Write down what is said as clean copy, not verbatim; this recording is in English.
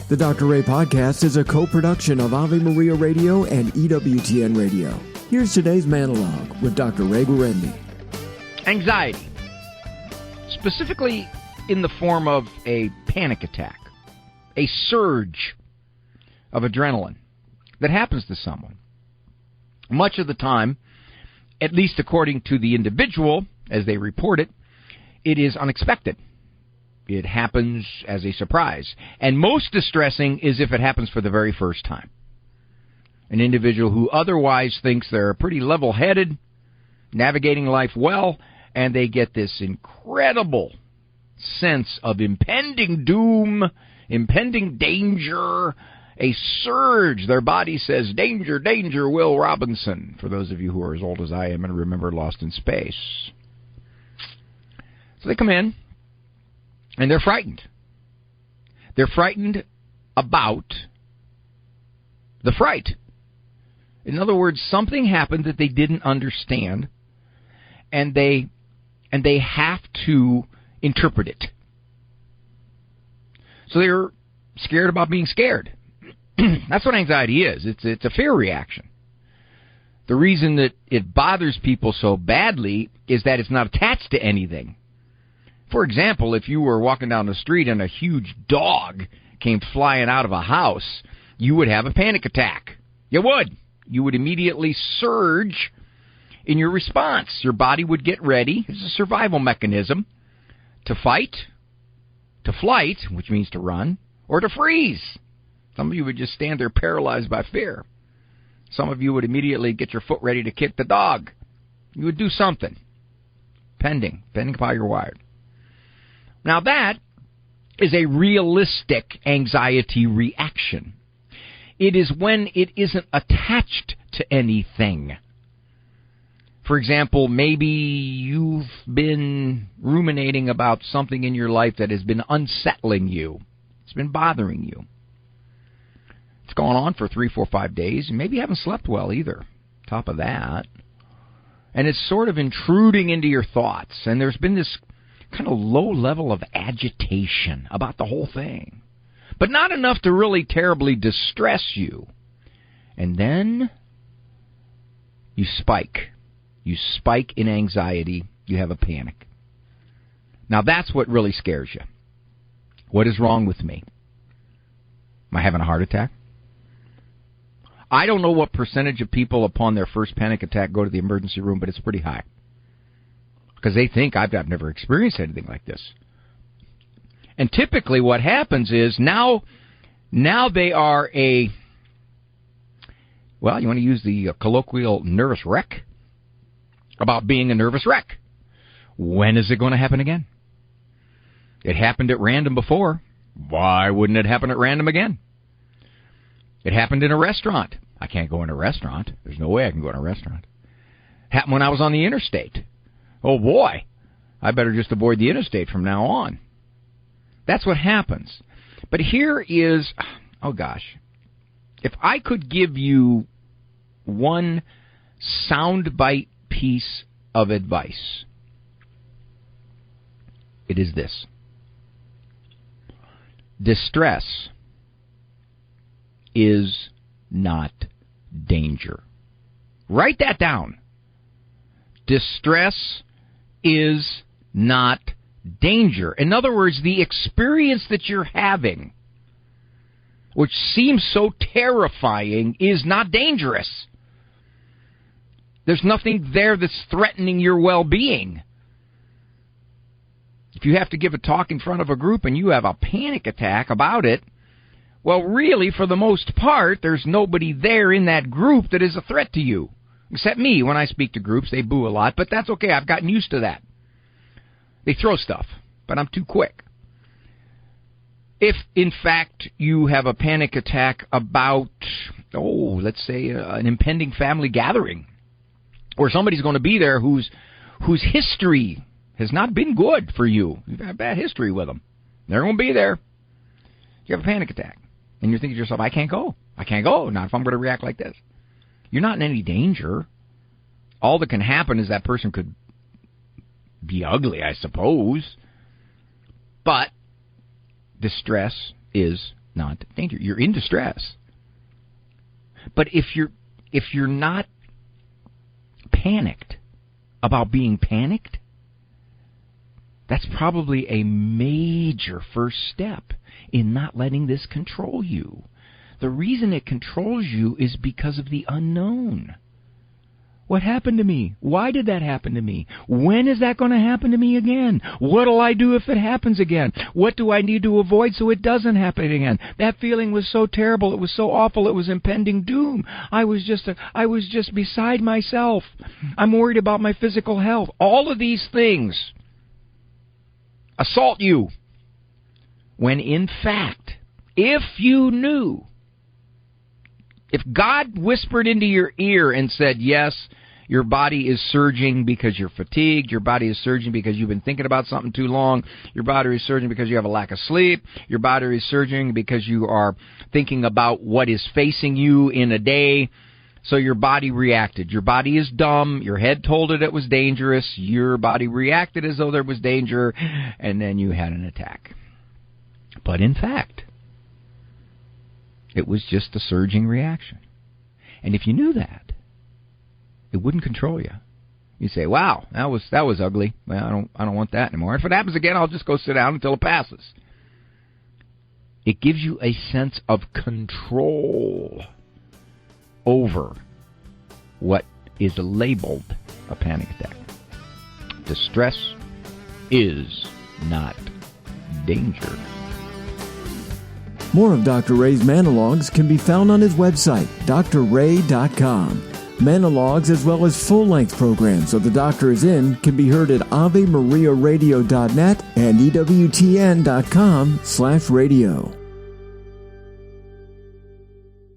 The Dr. Ray Podcast is a co-production of Ave Maria Radio and EWTN Radio. Here's today's monologue with Dr. Ray Guarendi. Anxiety, specifically in the form of a panic attack, a surge of adrenaline that happens to someone. Much of the time, at least according to the individual, as they report it, it is unexpected. It happens as a surprise. And most distressing is if it happens for the very first time. An individual who otherwise thinks they're pretty level-headed, navigating life well, and they get this incredible sense of impending doom, impending danger, a surge. Their body says, danger, danger, Will Robinson, for those of you who are as old as I am and remember Lost in Space. So they come in, and they're frightened. They're frightened about the fright. In other words, something happened that they didn't understand, and they have to interpret it. So they're scared about being scared. That's what anxiety is. It's a fear reaction. The reason that it bothers people so badly is that it's not attached to anything. For example, if you were walking down the street and a huge dog came flying out of a house, you would have a panic attack. You would. You would immediately surge in your response. Your body would get ready. It's a survival mechanism to fight, to flight, which means to run, or to freeze. Some of you would just stand there paralyzed by fear. Some of you would immediately get your foot ready to kick the dog. You would do something, depending upon how you're wired. Now that is a realistic anxiety reaction. It is when it isn't attached to anything. For example, maybe you've been ruminating about something in your life that has been unsettling you. It's been bothering you. It's gone on for 3, 4, 5 days, and maybe you haven't slept well either. Top of that. And it's sort of intruding into your thoughts, and there's been this kind of low level of agitation about the whole thing, but not enough to really terribly distress you. And then you spike. You spike in anxiety. You have a panic. Now that's what really scares you. What is wrong with me? Am I having a heart attack? I don't know what percentage of people upon their first panic attack go to the emergency room, but it's pretty high. Because they think, I've never experienced anything like this. And typically what happens is now they are you want to use the colloquial nervous wreck? About being a nervous wreck. When is it going to happen again? It happened at random before. Why wouldn't it happen at random again? It happened in a restaurant. I can't go in a restaurant. There's no way I can go in a restaurant. Happened when I was on the interstate. Oh, boy, I better just avoid the interstate from now on. That's what happens. But here is, oh, gosh, if I could give you one soundbite piece of advice, it is this. Distress is not danger. Write that down. Distress is not danger. In other words, the experience that you're having, which seems so terrifying, is not dangerous. There's nothing there that's threatening your well-being. If you have to give a talk in front of a group and you have a panic attack about it, well, really, for the most part, there's nobody there in that group that is a threat to you. Except me. When I speak to groups, they boo a lot, but that's okay. I've gotten used to that. They throw stuff, but I'm too quick. If, in fact, you have a panic attack about, let's say, an impending family gathering, or somebody's going to be there whose history has not been good for you. You've had a bad history with them. They're going to be there. You have a panic attack, and you're thinking to yourself, I can't go. I can't go, not if I'm going to react like this. You're not in any danger. All that can happen is that person could be ugly, I suppose. But distress is not danger. You're in distress. But if you're not panicked about being panicked, that's probably a major first step in not letting this control you. The reason it controls you is because of the unknown. What happened to me? Why did that happen to me? When is that going to happen to me again? What'll I do if it happens again? What do I need to avoid so it doesn't happen again? That feeling was so terrible. It was so awful. It was impending doom. I was just beside myself. I'm worried about my physical health. All of these things assault you. When in fact, if you knew, if God whispered into your ear and said, yes, your body is surging because you're fatigued, your body is surging because you've been thinking about something too long, your body is surging because you have a lack of sleep, your body is surging because you are thinking about what is facing you in a day, so your body reacted. Your body is dumb, your head told it was dangerous, your body reacted as though there was danger, and then you had an attack. But in fact, it was just a surging reaction. And if you knew that, it wouldn't control you. You say, wow, that was ugly. Well, I don't want that anymore. If it happens again, I'll just go sit down until it passes. It gives you a sense of control over what is labeled a panic attack. Distress is not danger. More of Dr. Ray's Monologues can be found on his website, drray.com. Monologues, as well as full-length programs of The Doctor Is In, can be heard at AveMariaRadio.net and EWTN.com/radio.